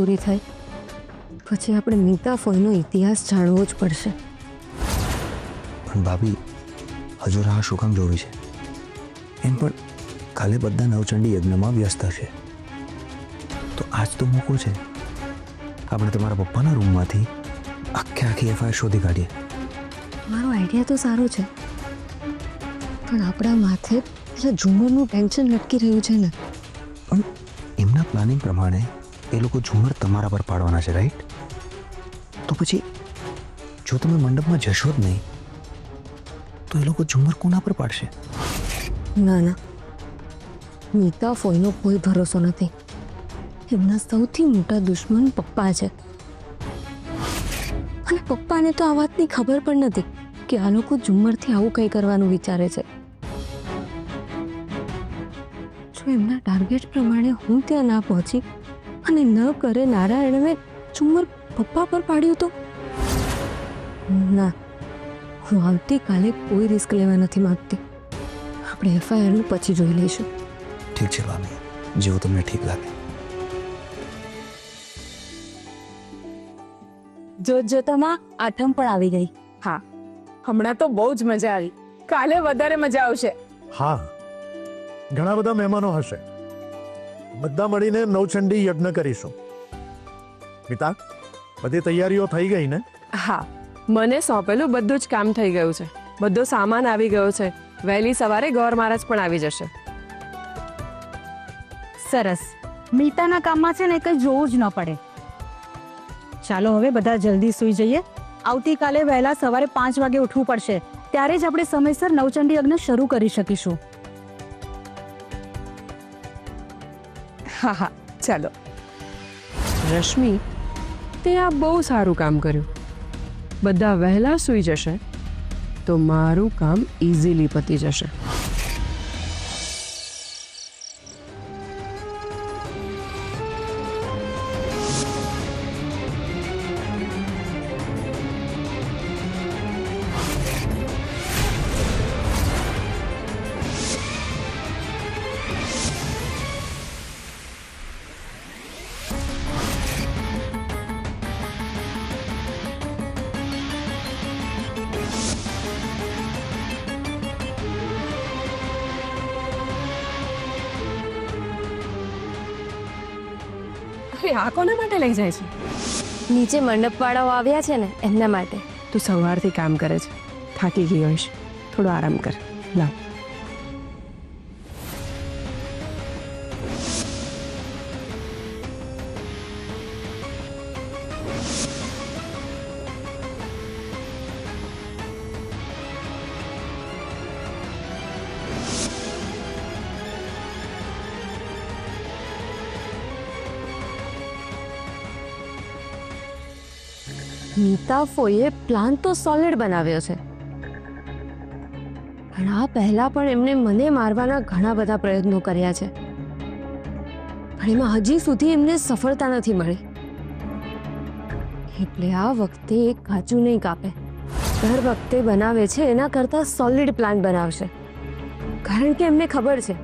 પૂરી થાય પછી આપણે મીતા ફોઈનો ઇતિહાસ જાણવો જ પડશે. પણ ભાભી હજુ રાહ શું કામ જોવી છે? એમ પણ કાલે બધા નવચંડી યજ્ઞમાં વ્યસ્ત હશે. તો આજ તો મોકો છે. આપણે તમારા પપ્પાના રૂમમાંથી આખી એફઆઈઆર શોધી કાઢીએ. મારો આઈડિયા તો સારો છે, પણ આપણા માથે પેલા ઝુમરનું ટેન્શન લટકી રહ્યું છે ને. પણ એમના પ્લાનિંગ પ્રમાણે એ લોકો ઝુમર તમારા પર પાડવાના છે, રાઈટ? તો પછી જો તમે મંડપમાં જશો જ નહીં તો એ લોકો ઝુમર કોના પર પાડશે? ના ના, મીતા ફોઈનો કોઈ ભરોસો નથી. એમના સૌથી મોટા દુશ્મન પપ્પા છે, અને પપ્પાને તો આ વાતની ખબર પણ નથી કે આ લોકો ઝુમરથી આવું કંઈ કરવાનું વિચારે છે. જો એમના ટાર્ગેટ પ્રમાણે હું ત્યાં ના પહોંચી અને ન કરે નારાયણને ઝુમર પપ્પા પર પાડ્યું તો ના, હું આવતીકાલે કોઈ રિસ્ક લેવા નથી માંગતી. આપણે એફઆઈઆરનું પછી જોઈ લઈશું. ઠીક છે ભાભી, જેવું તમને ઠીક લાગે. જોતજોતામાં આઠમ પણ આવી ગઈ. હા, હમણાં તો બહુ જ મજા આવી. કાલે વધારે મજા આવશે. હા, ઘણા બધા મહેમાનો હશે. બધા મળીને નવચંડી યજ્ઞ કરીશું. મીતા, બધી તૈયારીઓ થઈ ગઈ ને? હા, મને સોંપેલું બધું જ કામ થઈ ગયું છે. બધો સામાન આવી ગયો છે. વહેલી સવારે ગૌર મહારાજ પણ આવી જશે. સરસ. મીતાના કામમાં છે ને કંઈ જોવું જ ન પડે. ચાલો હવે બધા જલ્દી સૂઈ જઈએ. આવતીકાલે વહેલા સવારે 5 વાગે ઉઠવું પડશે. ત્યારે જ આપણે સમયસર નવચંડી યજ્ઞ શરૂ કરી શકીશું. હા હા, ચાલો. રશ્મિ, તે આ બહુ સારું કામ કર્યું. બધા વહેલા સૂઈ જશે તો મારું કામ ઇઝીલી પતી જશે. આ કોના માટે લઈ જાય છે? નીચે મંડપવાળાઓ આવ્યા છે ને, એમના માટે. તું સવારથી કામ કરે છે, થાકી ગઈ હોઈશ. થોડો આરામ કર. લાવ. મીતા ફોઈએ પ્લાન તો સોલિડ બનાવ્યો છે, પણ આ પહેલા પણ એમને મને મારવાના ઘણા બધા પ્રયત્નો કર્યા છે, પણ એમાં હજી સુધી એમને સફળતા નથી મળી. એટલે આ વખતે એ કાચું નહીં કાપે. દર વખતે બનાવે છે એના કરતા સોલિડ પ્લાન બનાવશે, કારણ કે એમને ખબર છે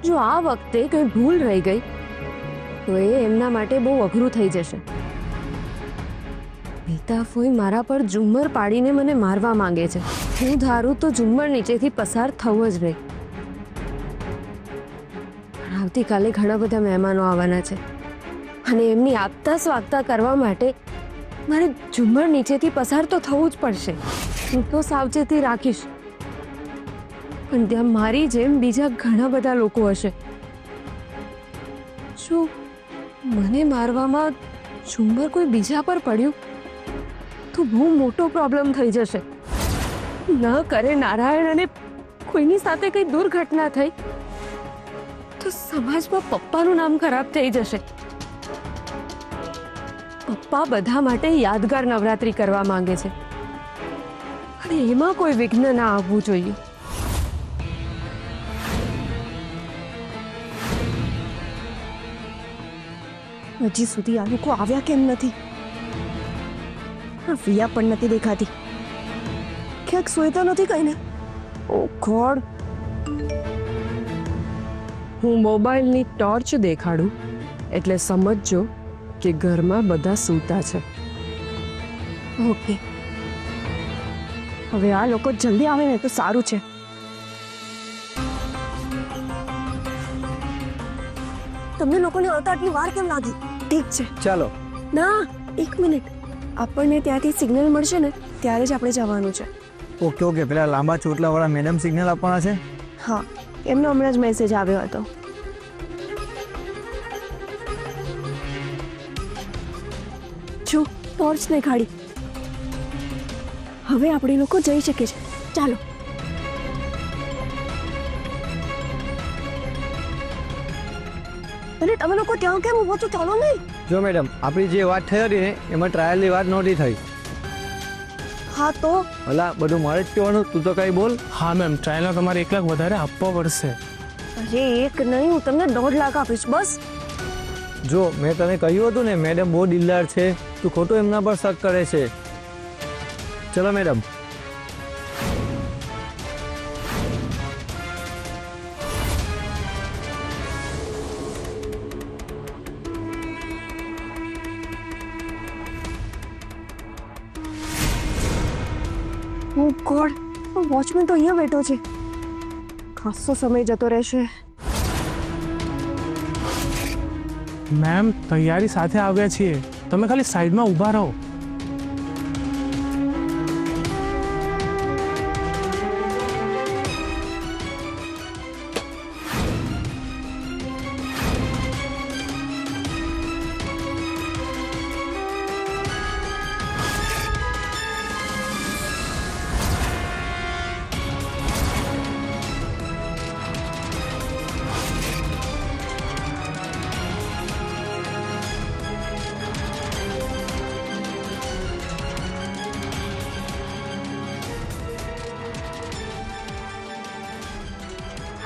જો આ વખતે કંઈ ભૂલ રહી ગઈ તો એ એમના માટે બહુ અઘરું થઈ જશે. મીતા ફોઈ મારા પર ઝુમ્મર પાડીને મને મારવા માંગે છે. હું ધારું તો ઝુમ્મર નીચેથી પસાર થવું જ નહીં. પણ આવતીકાલે ઘણા બધા મહેમાનો આવવાના છે, અને એમની આગતા સ્વાગતા કરવા માટે મારે ઝુમ્મર નીચેથી પસાર તો થવું જ પડશે. હું તો સાવચેતી રાખીશ, પણ ત્યાં મારી જેમ બીજા ઘણા બધા લોકો હશે. શું મને મારવામાં ઝુમ્મર કોઈ બીજા પર પડ્યું તો બહુ મોટો પ્રોબ્લેમ થઈ જશે. ન કરે નારાયણ અને કોઈની સાથે કઈ દુર્ઘટના થઈ તો સમાજમાં પપ્પાનું નામ ખરાબ થઈ જશે. પપ્પા બધા માટે યાદગાર નવરાત્રી કરવા માંગે છે, અને એમાં કોઈ વિઘ્ન ના આવવું જોઈએ. હજી સુધી આ લોકો આવ્યા કેમ નથી? રિયા પણ નથી દેખાતી. ક્યાંક સોયતા નથી કઈ ને? ઓ ગોડ! હું મોબાઈલની ટોર્ચ દેખાડું એટલે સમજજો કે ઘરમાં બધા સૂતા છે. ઓકે, હવે આ લોકો જલ્દી આવે ને તો સારું છે. તમને લોકોને આવતા આટલી વાર કેમ લાગી? ઠીક છે, ચાલો. ના એક મિનિટ, આપણને ત્યાંથી સિગ્નલ મળશે ને ત્યારે જ આપણે જવાનું છે. ઓકે ઓકે, પેલા લાંબા ચોટલાવાળા મેડમ સિગ્નલ આપવાના છે. હા, એમનો હમણાં જ મેસેજ આવ્યો હતો. જો ટોર્ચ ને કાઢી, હવે આપણે લોકો જઈ શકીએ છીએ. ચાલો. અને તમે લોકો ત્યાં કેમ ઊભો છો? ચાલો નહીં. જો મેડમ, આપણી જે વાત થઈ હતી ને એમાં ટ્રાયલની વાત નહોતી થઈ. હા તો ભલા બધું મારે જ કહેવાનું, તું તો કઈ બોલ. હા મેમ, ટ્રાયલનો તમારે 1 લાખ વધારે આપવો પડશે. અરે એક નહીં, હું તમને 1.5 લાખ આપીશ બસ. જો મેં તને કહ્યું હતું ને, મેડમ બહુ દિલદાર છે, તું ખોટું એમના પર શક કરે છે. ચલો મેડમ. ઓ ગોડ, વોચમેન તો અહીંયા બેઠો છે. ખાસો સમય જતો રહેશે. મેમ, તૈયારી સાથે આવ્યા છીએ, તમે ખાલી સાઈડમાં ઊભા રહો.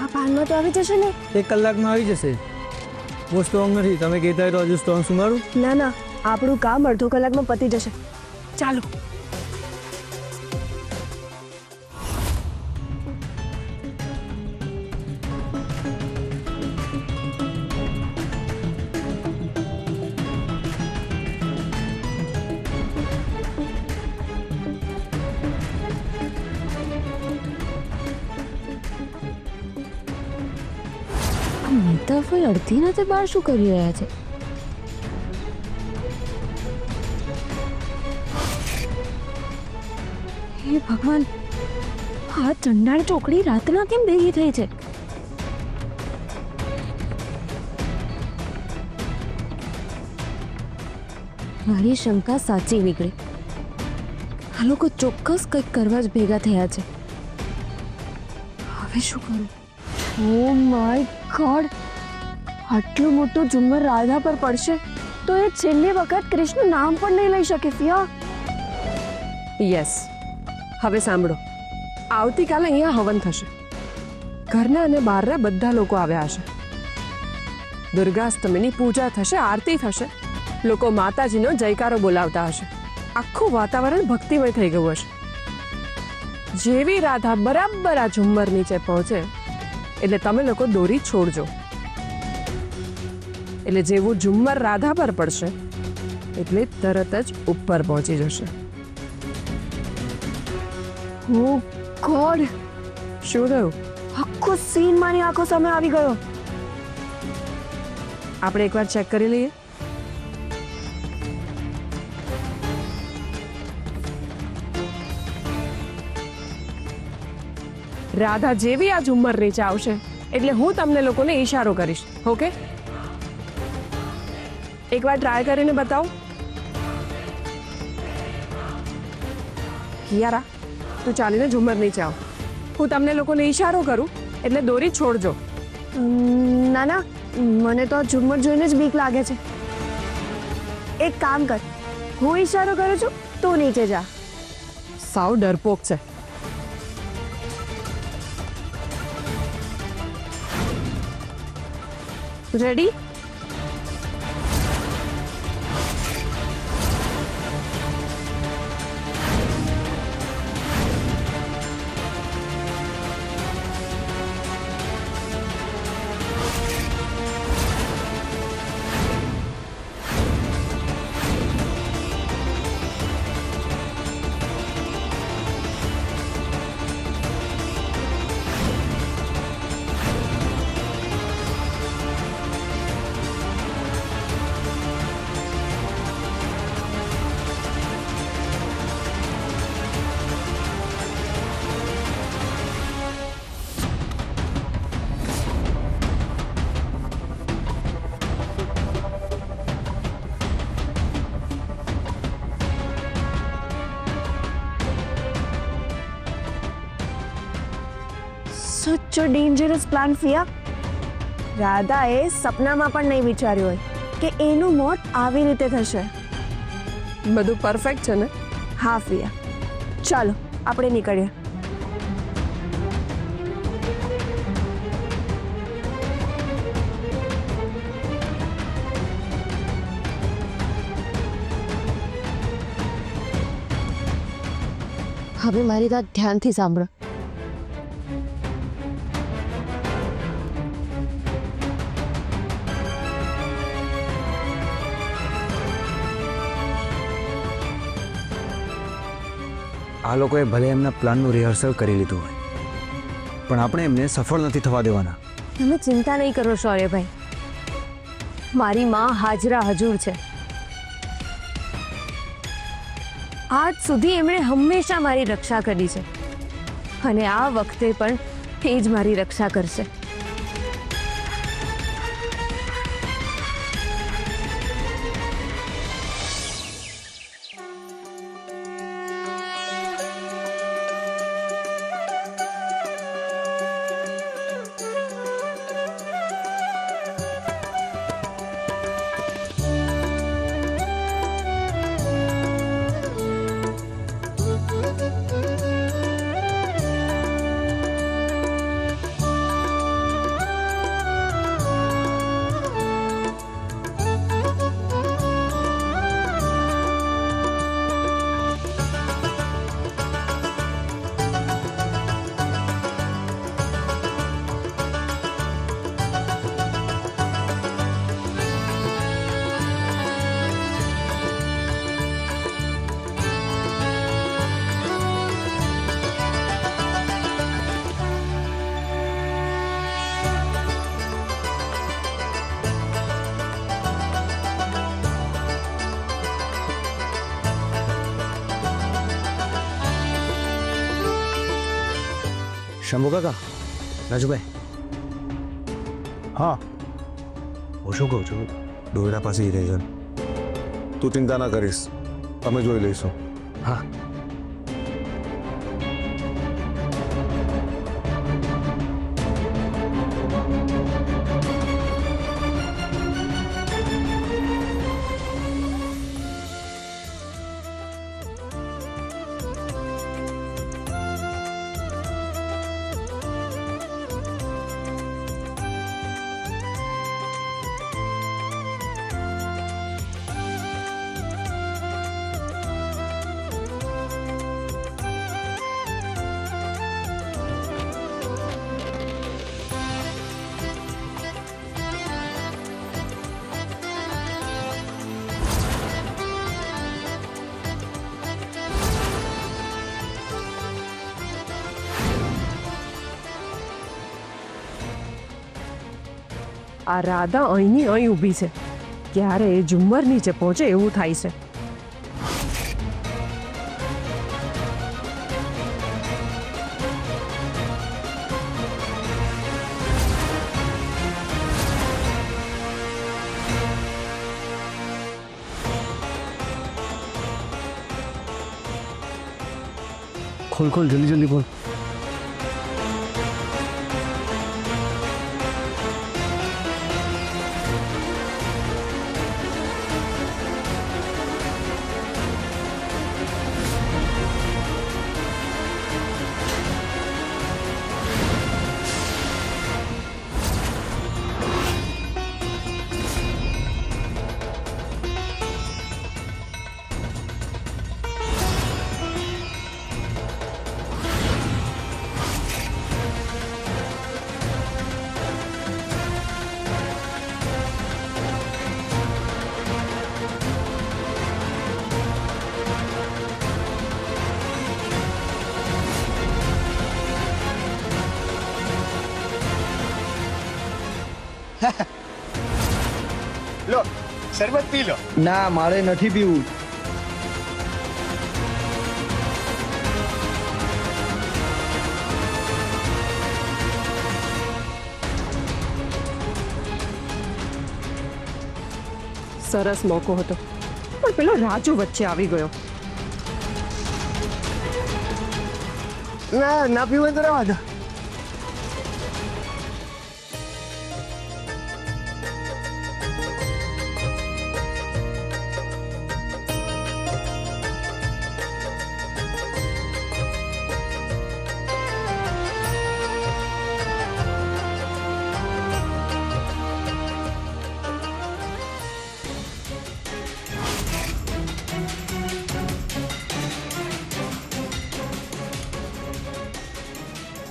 આ પાનમાં તો આવી જશે ને? 1 કલાકમાં આવી જશે. બહુ સ્ટ્રોંગ નથી, તમે કહેતા હોય તો હજુ સ્ટ્રોંગ શું મારું? ના ના, આપણું કામ અડધો કલાકમાં પતી જશે. ચાલો. મીતા ફઈ અડધી રાતે બહાર શું કરી રહ્યા છે? હે ભગવાન, આ ચંડાળ ચોકડી રાતના કેમ ભેગી થઈ છે? મારી શંકા સાચી નીકળી. આ લોકો ચોક્કસ કંઈક કરવા જ ભેગા થયા છે. હવે શું કરું? ઓ માય ગોડ, આટલું મોટું ઝુમ્મર રાધા પર પડશે તો એ છેલ્લી વખત કૃષ્ણ નામ પણ નહીં લઈ શકે. ફિયા, યસ, હવે સાંભળો. આવતીકાલે અહીંયા હવન થશે. ઘરના અને બહારના બધા લોકો આવ્યા હશે. દુર્ગાષ્ટમીની પૂજા થશે, આરતી થશે, લોકો માતાજીનો જયકારો બોલાવતા હશે. આખું વાતાવરણ ભક્તિમય થઈ ગયું હશે. જેવી રાધા બરાબર આ ઝુમ્મર નીચે પહોંચે એટલે તમે લોકો દોરી છોડજો. એટલે જેવું ઝુમ્મર રાધા પર પડશે એટલે તરત જ ઉપર પહોંચી જશે. ઓ ગોડ, શું થયું? આખો સીન મારી આંખો સામે આવી ગયો. આપણે એકવાર ચેક કરી લઈએ. રાધા જેવી આ ઝુમ્મર નીચે આવશે એટલે હું તમને લોકોને ઈશારો કરીશ. ઓકે, એકવાર ટ્રાય કરીને બતાવો. કિયારા, તું ચાલીને ઝુમ્મર નીચે આવ. હું તમને લોકોને ઈશારો કરું એટલે દોરી છોડજો. ના ના, મને તો આ ઝુમ્મર જોઈને જ બીક લાગે છે. એક કામ કર, હું ઈશારો કરું છું, તું નીચે જા. સાવ ડરપોક છે. રેડી? સચ અ ડેન્જરસ પ્લાન ફિયા. રાધાએ સપનામાં પણ નહીં વિચાર્યું હોય કે એનું મોત આવી રીતે થશે. બધું પરફેક્ટ છે ને? હા ફિયા, ચાલો આપણે નીકળીએ. હવે મારી વાત ધ્યાનથી સાંભળો. આ લોકોએ ભલે એમના પ્લાનનું રિહર્સલ કરી લીધું હોય, પણ આપણે એમને સફળ નથી થવા દેવાના. તમે ચિંતા નહીં કરો શૌર્યભાઈ, મારી માં હાજરા હજુર છે. આજ સુધી એમણે હંમેશા મારી રક્ષા કરી છે અને આ વખતે પણ એ જ મારી રક્ષા કરશે. શંભુ કાકા, રાજુભાઈ, હા, હું શું કહું છું, દોરડા પાસે જ રહેજો. તું ચિંતા ના કરીશ, અમે જોઈ લઈશું. હા. આ રાધા અહીંની અહીં ઊભી છે, ક્યારે એ ઝુમ્મર નીચે પહોંચે એવું થાય છે. ખોલ ખોલ, જલ્દી જલ્દી ખોલ. લો શરબત પી લો. ના, મારે નથી પીવું. સરસ મોકો હતો, પણ પેલો રાજુ વચ્ચે આવી ગયો. ના ના પીવું તો રહેવા દો.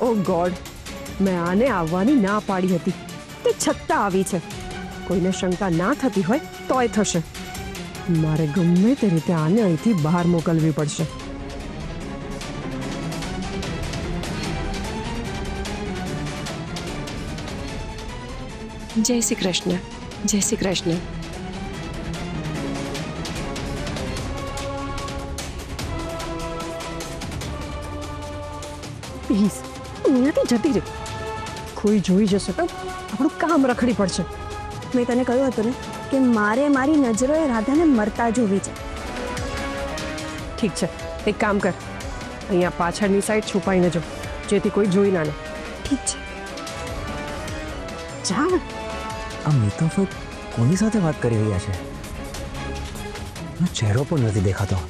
ઓ ગોડ, મેં આને આવવાની ના પાડી હતી, તે છતાં આવી છે. કોઈને શંકા ના થતી હોય તોય થશે. મારે ગમે તે રીતે આને અહીંથી બહાર મોકલવી પડશે. જય શ્રી કૃષ્ણ. જય શ્રી કૃષ્ણ. પ્લીઝ અહીંયાથી જતી રહે. કોઈ જોઈ જશે તો આપણું કામ રખડી પડશે. મેં તને કહ્યું હતું ને કે મારે મારી નજરોએ રાધાને મરતા જોવી છે. ઠીક છે, એક કામ કર, અહીંયા પાછળની સાઈડ છુપાઈને જો, જેથી કોઈ જોઈ ના લે. ઠીક છે. જા. આ મિતા ફક્ત કોની સાથે વાત કરી રહ્યા છે? એનો ચહેરો પણ નથી દેખાતો.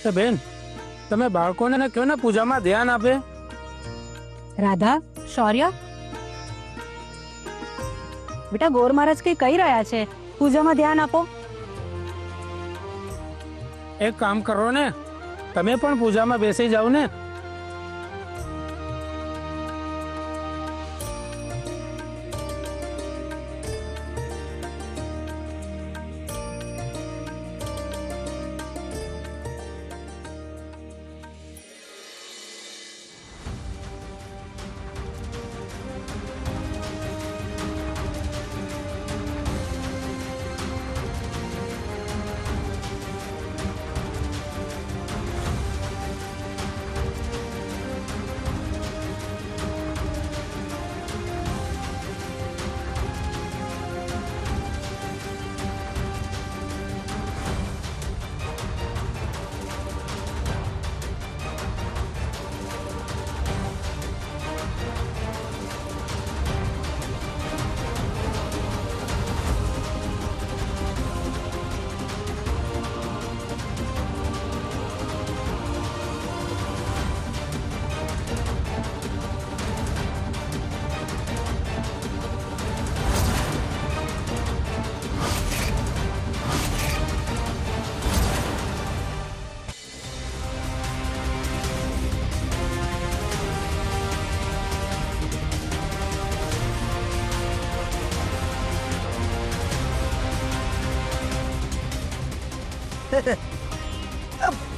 તો બેન, તમે બાળકોને કહો ને પૂજામાં ધ્યાન આપે. રાધા, શૌર્ય, બેટા ગોર મહારાજ કઈ કહી રહ્યા છે, પૂજામાં ધ્યાન આપો. એક કામ કરો ને, તમે પણ પૂજામાં બેસી જાઓ ને.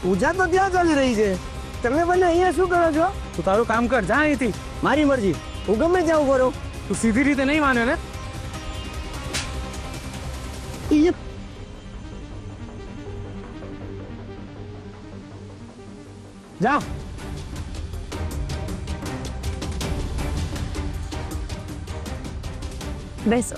પૂજા તો ત્યાં ચાલી રહી છે, તમે બંને અહીંયા શું કરો છો? તું તારું કામ કર, જા અહીંથી. મારી મરજી, હું ગમે ત્યાં ઉભો રહું. તું સીધી રીતે નહીં માને ને. જા. બેસો.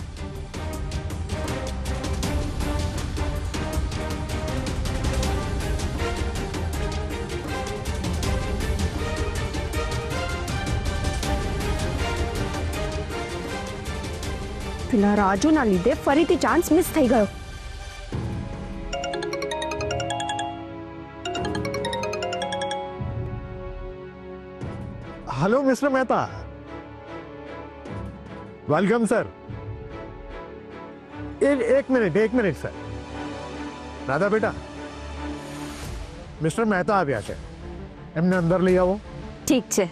પેલા રાજુના લીધે ફરીથી ચાન્સ મિસ થઈ ગયો. Hello mister Mehta, welcome sir. एक मिनट सर. राधा बेटा, मिस्टर मेहता આવ્યા છે, એમને અંદર લઈ આવો. ઠીક છે.